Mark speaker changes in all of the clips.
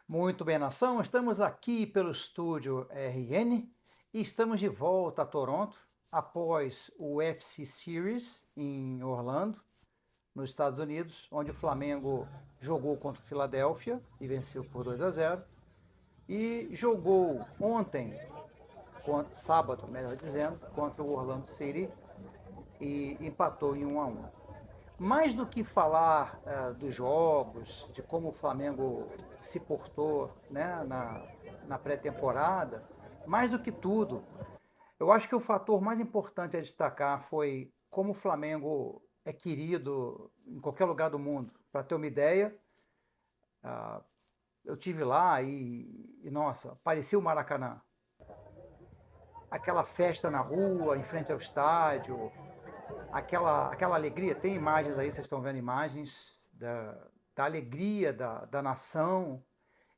Speaker 1: Muito bem, nação. Estamos aqui pelo estúdio RN e estamos de volta a Toronto após o UFC Series em Orlando, nos Estados Unidos, onde o Flamengo jogou contra o Philadelphia e venceu por 2-0 e jogou ontem, sábado, melhor dizendo, contra o Orlando City e empatou em 1-1. Mais do que falar dos jogos, de como o Flamengo se portou, né, na pré-temporada, mais do que tudo, eu acho que o fator mais importante a destacar foi como o Flamengo é querido em qualquer lugar do mundo. Para ter uma ideia, eu tive lá nossa, parecia o Maracanã. Aquela festa na rua, em frente ao estádio, aquela alegria. Tem imagens aí, vocês estão vendo imagens da alegria da nação.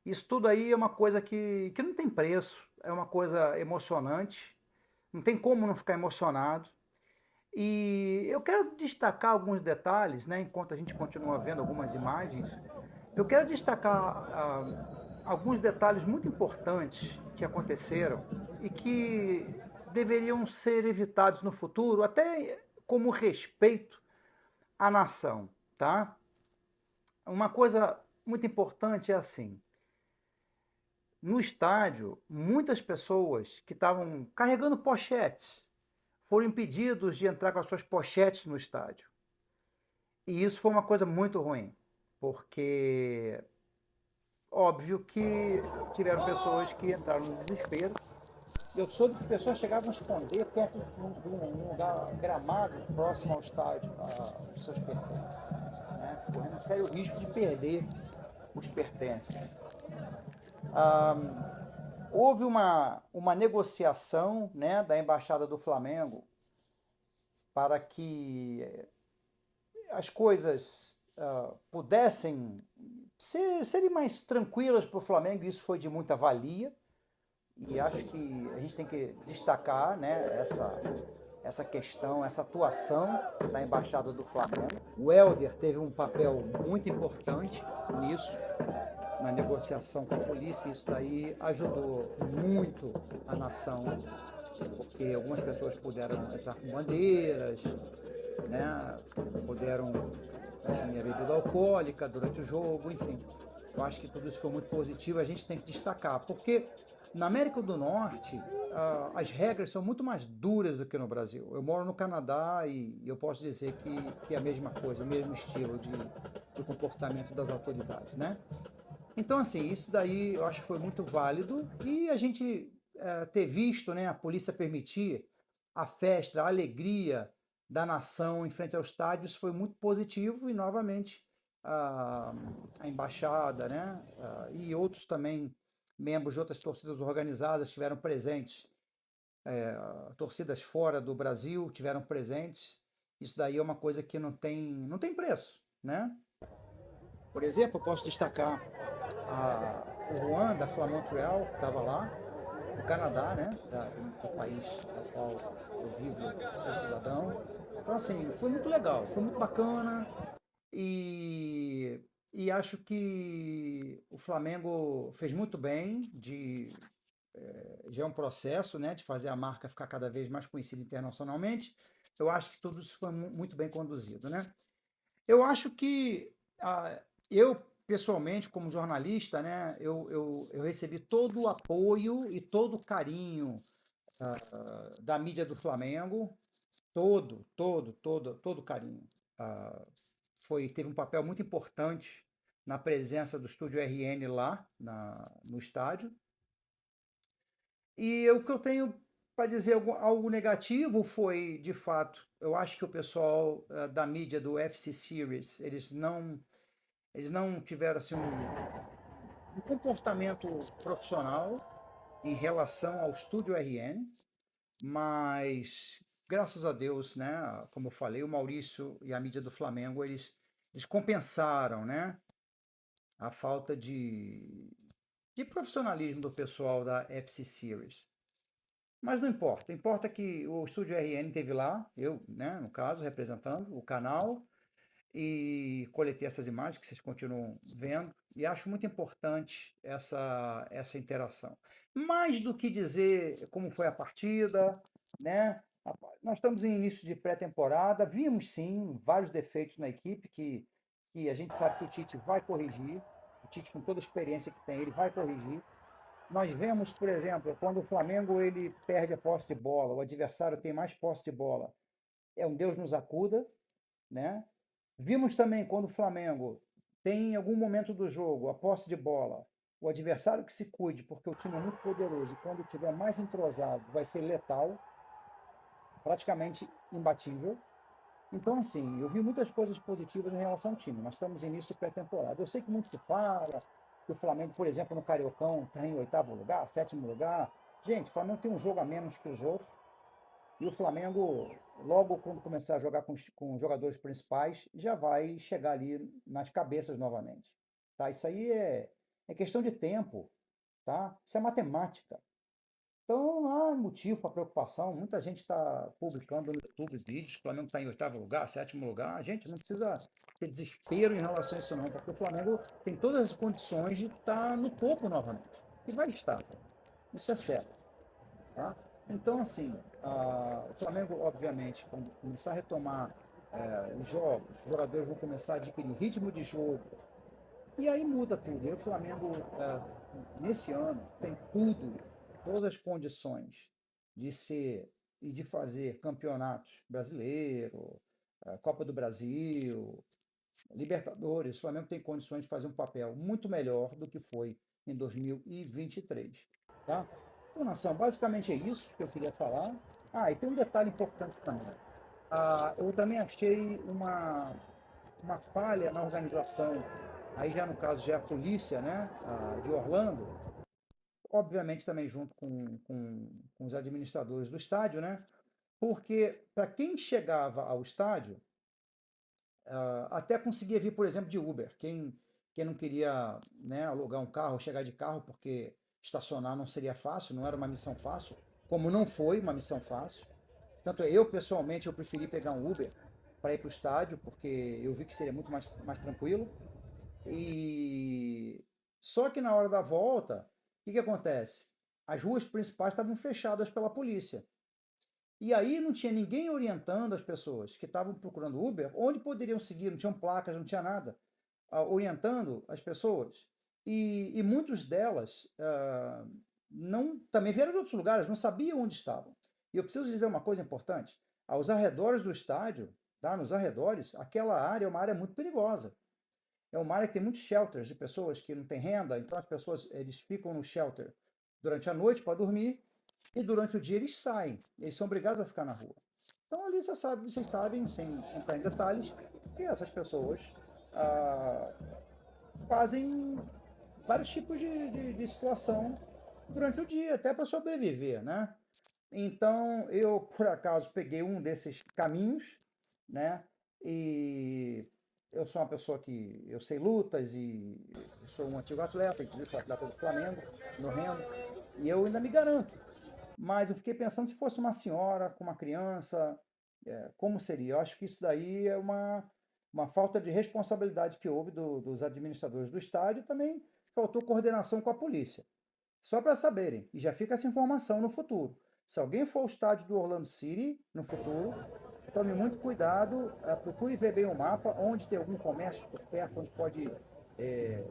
Speaker 1: Isso tudo aí é uma coisa que não tem preço, é uma coisa emocionante, não tem como não ficar emocionado. E eu quero destacar alguns detalhes, né, enquanto a gente continua vendo algumas imagens. Eu quero destacar alguns detalhes muito importantes que aconteceram e que deveriam ser evitados no futuro, até como respeito à nação, tá? Uma coisa muito importante é assim: no estádio, muitas pessoas que estavam carregando pochetes foram impedidos de entrar com as suas pochetes no estádio. E isso foi uma coisa muito ruim, porque óbvio que tiveram pessoas que entraram no desespero. Eu soube que pessoas chegavam a esconder perto de um lugar gramado próximo ao estádio os seus pertences, né? Correndo um sério risco de perder os pertences. Ah, houve uma negociação, né, da Embaixada do Flamengo para que as coisas pudessem serem mais tranquilas para o Flamengo, e isso foi de muita valia. E acho que a gente tem que destacar, né, essa questão, essa atuação da Embaixada do Flamengo. O Helder teve um papel muito importante nisso, na negociação com a polícia. Isso daí ajudou muito a nação, porque algumas pessoas puderam entrar com bandeiras, né, puderam consumir a bebida alcoólica durante o jogo, enfim. Eu acho que tudo isso foi muito positivo, a gente tem que destacar, porque na América do Norte as regras são muito mais duras do que no Brasil. Eu moro no Canadá e eu posso dizer que é a mesma coisa, o mesmo estilo de comportamento das autoridades, né? Então, assim, isso daí eu acho que foi muito válido e a gente ter visto, né, a polícia permitir a festa, a alegria da nação em frente ao estádio, isso foi muito positivo e, novamente, a, a embaixada, né, e outros também membros de outras torcidas organizadas estiveram presentes, torcidas fora do Brasil tiveram presentes. Isso daí é uma coisa que não tem preço, né? Por exemplo, eu posso destacar o Juan da Fla Montreal, que estava lá, do Canadá, né? Do país ao qual eu vivo, sou cidadão. Então, assim, foi muito legal, foi muito bacana e, e acho que o Flamengo fez muito bem já é um processo, né, de fazer a marca ficar cada vez mais conhecida internacionalmente. Eu acho que tudo isso foi muito bem conduzido, né? Eu acho que eu, pessoalmente, como jornalista, né, eu recebi todo o apoio e todo o carinho da mídia do Flamengo, todo o carinho. Ah, teve um papel muito importante na presença do estúdio RN lá no estádio. E o que eu tenho para dizer algo negativo foi, de fato, eu acho que o pessoal da mídia do FC Series, eles não tiveram assim, um comportamento profissional em relação ao estúdio RN, mas graças a Deus, né, como eu falei, o Maurício e a mídia do Flamengo, eles compensaram, né, a falta de profissionalismo do pessoal da FC Series. Mas não importa, importa que o estúdio RN teve lá, eu, né, no caso, representando o canal, e coletei essas imagens que vocês continuam vendo, e acho muito importante essa interação. Mais do que dizer como foi a partida, né? Nós estamos em início de pré-temporada, vimos sim vários defeitos na equipe que a gente sabe que o Tite vai corrigir. O Tite, com toda a experiência que tem, ele vai corrigir. Nós vemos, por exemplo, quando o Flamengo ele perde a posse de bola, o adversário tem mais posse de bola, é um Deus nos acuda, né? Vimos também quando o Flamengo tem em algum momento do jogo a posse de bola, o adversário que se cuide, porque o time é muito poderoso e quando tiver mais entrosado vai ser letal, praticamente imbatível. Então, assim, eu vi muitas coisas positivas em relação ao time. Nós estamos em início de pré-temporada. Eu sei que muito se fala que o Flamengo, por exemplo, no Cariocão está em oitavo lugar, sétimo lugar. Gente, o Flamengo tem um jogo a menos que os outros. E o Flamengo, logo quando começar a jogar com os jogadores principais, já vai chegar ali nas cabeças novamente. Tá? Isso aí é questão de tempo. Tá? Isso é matemática. Então não há motivo para preocupação. Muita gente está publicando no YouTube vídeos que o Flamengo está em oitavo lugar, sétimo lugar. Gente, não precisa ter desespero em relação a isso não, porque o Flamengo tem todas as condições de estar no topo novamente. E vai estar. Isso é certo. Tá? Então, assim, o Flamengo, obviamente, quando começar a retomar os jogos, os jogadores vão começar a adquirir ritmo de jogo, e aí muda tudo. E o Flamengo, nesse ano, tem tudo, todas as condições de ser e de fazer campeonatos brasileiro, Copa do Brasil, Libertadores. O Flamengo tem condições de fazer um papel muito melhor do que foi em 2023. Tá? Então, nação, basicamente é isso que eu queria falar. Ah, e tem um detalhe importante também. Eu também achei uma falha na organização, aí já no caso já é a polícia, né, de Orlando, obviamente também junto com os administradores do estádio, né, porque para quem chegava ao estádio, até conseguia vir, por exemplo, de Uber. Quem não queria, né, alugar um carro, chegar de carro, porque estacionar não seria fácil, não era uma missão fácil, como não foi uma missão fácil. Tanto é, eu, pessoalmente, eu preferi pegar um Uber para ir para o estádio, porque eu vi que seria muito mais tranquilo. E só que na hora da volta, o que acontece? As ruas principais estavam fechadas pela polícia. E aí não tinha ninguém orientando as pessoas que estavam procurando Uber onde poderiam seguir, não tinham placas, não tinha nada, orientando as pessoas. E muitos delas não também vieram de outros lugares, não sabiam onde estavam. E eu preciso dizer uma coisa importante: aos arredores do estádio, tá, nos arredores, aquela área é uma área muito perigosa. É uma área que tem muitos shelters de pessoas que não têm renda, então as pessoas eles ficam no shelter durante a noite para dormir e durante o dia eles saem, eles são obrigados a ficar na rua. Então ali vocês sabem, sem entrar em detalhes, que essas pessoas ah, fazem vários tipos de situação durante o dia, até para sobreviver, né? Então eu, por acaso, peguei um desses caminhos, né? E eu sou uma pessoa que eu sei lutas e eu sou um antigo atleta, inclusive sou atleta do Flamengo, no remo, e eu ainda me garanto. Mas eu fiquei pensando se fosse uma senhora com uma criança, como seria? Eu acho que isso daí é uma falta de responsabilidade que houve dos administradores do estádio e também faltou coordenação com a polícia. Só para saberem, e já fica essa informação no futuro. Se alguém for ao estádio do Orlando City no futuro, tome muito cuidado, procure ver bem o mapa, onde tem algum comércio por perto, onde pode eh,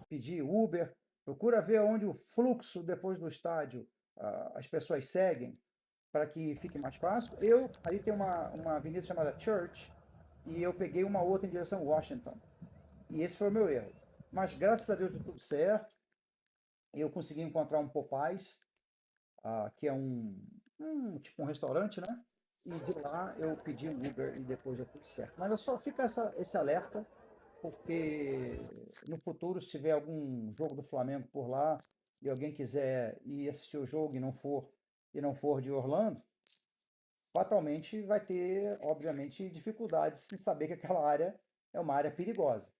Speaker 1: pedir Uber, procura ver onde o fluxo depois do estádio as pessoas seguem, para que fique mais fácil. Ali tem uma avenida chamada Church, e eu peguei uma outra em direção a Washington. E esse foi o meu erro. Mas graças a Deus deu tudo certo. Eu consegui encontrar um Popeyes, que é tipo um restaurante, né? E de lá eu pedi um Uber e depois deu tudo certo. Mas é só fica esse alerta, porque no futuro, se tiver algum jogo do Flamengo por lá e alguém quiser ir assistir o jogo e não for de Orlando, fatalmente vai ter, obviamente, dificuldades em saber que aquela área é uma área perigosa.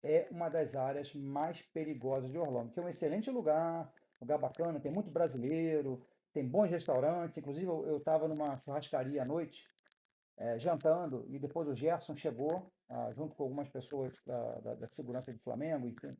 Speaker 1: É uma das áreas mais perigosas de Orlando, que é um excelente lugar bacana, tem muito brasileiro, tem bons restaurantes. Inclusive, eu estava numa churrascaria à noite, jantando, e depois o Gerson chegou, junto com algumas pessoas da segurança do Flamengo, enfim.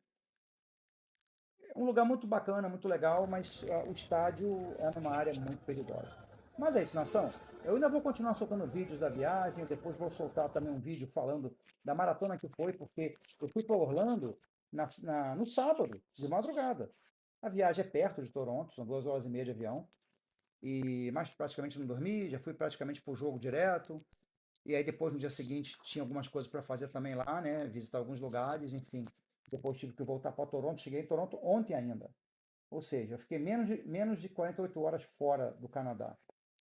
Speaker 1: É um lugar muito bacana, muito legal, mas o estádio é numa área muito perigosa. Mas é isso, nação. Eu ainda vou continuar soltando vídeos da viagem, depois vou soltar também um vídeo falando da maratona que foi, porque eu fui para Orlando no sábado, de madrugada. A viagem é perto de Toronto, são 2 horas e meia de avião, e mais praticamente não dormi, já fui praticamente para o jogo direto. E aí depois, no dia seguinte, tinha algumas coisas para fazer também lá, né? Visitar alguns lugares, enfim. Depois tive que voltar para Toronto. Cheguei em Toronto ontem ainda. Ou seja, eu fiquei menos de 48 horas fora do Canadá.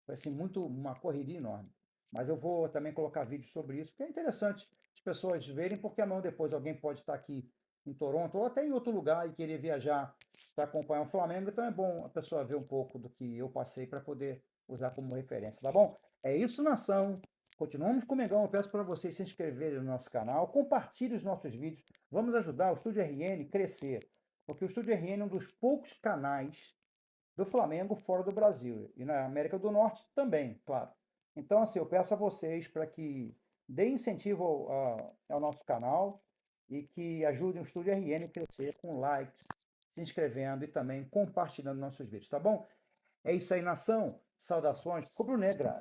Speaker 1: Foi assim, uma correria enorme. Mas eu vou também colocar vídeos sobre isso, porque é interessante as pessoas verem, porque amanhã depois alguém pode estar aqui em Toronto ou até em outro lugar e querer viajar para acompanhar o Flamengo. Então é bom a pessoa ver um pouco do que eu passei para poder usar como referência, tá bom? É isso, nação. Continuamos com o Mengão. Eu peço para vocês se inscreverem no nosso canal, compartilhem os nossos vídeos. Vamos ajudar o Estúdio RN a crescer, porque o Estúdio RN é um dos poucos canais do Flamengo fora do Brasil e na América do Norte também, claro. Então, assim, eu peço a vocês para que deem incentivo ao nosso canal e que ajudem o Estúdio RN a crescer com likes, se inscrevendo e também compartilhando nossos vídeos, tá bom? É isso aí, nação. Saudações rubro-negras.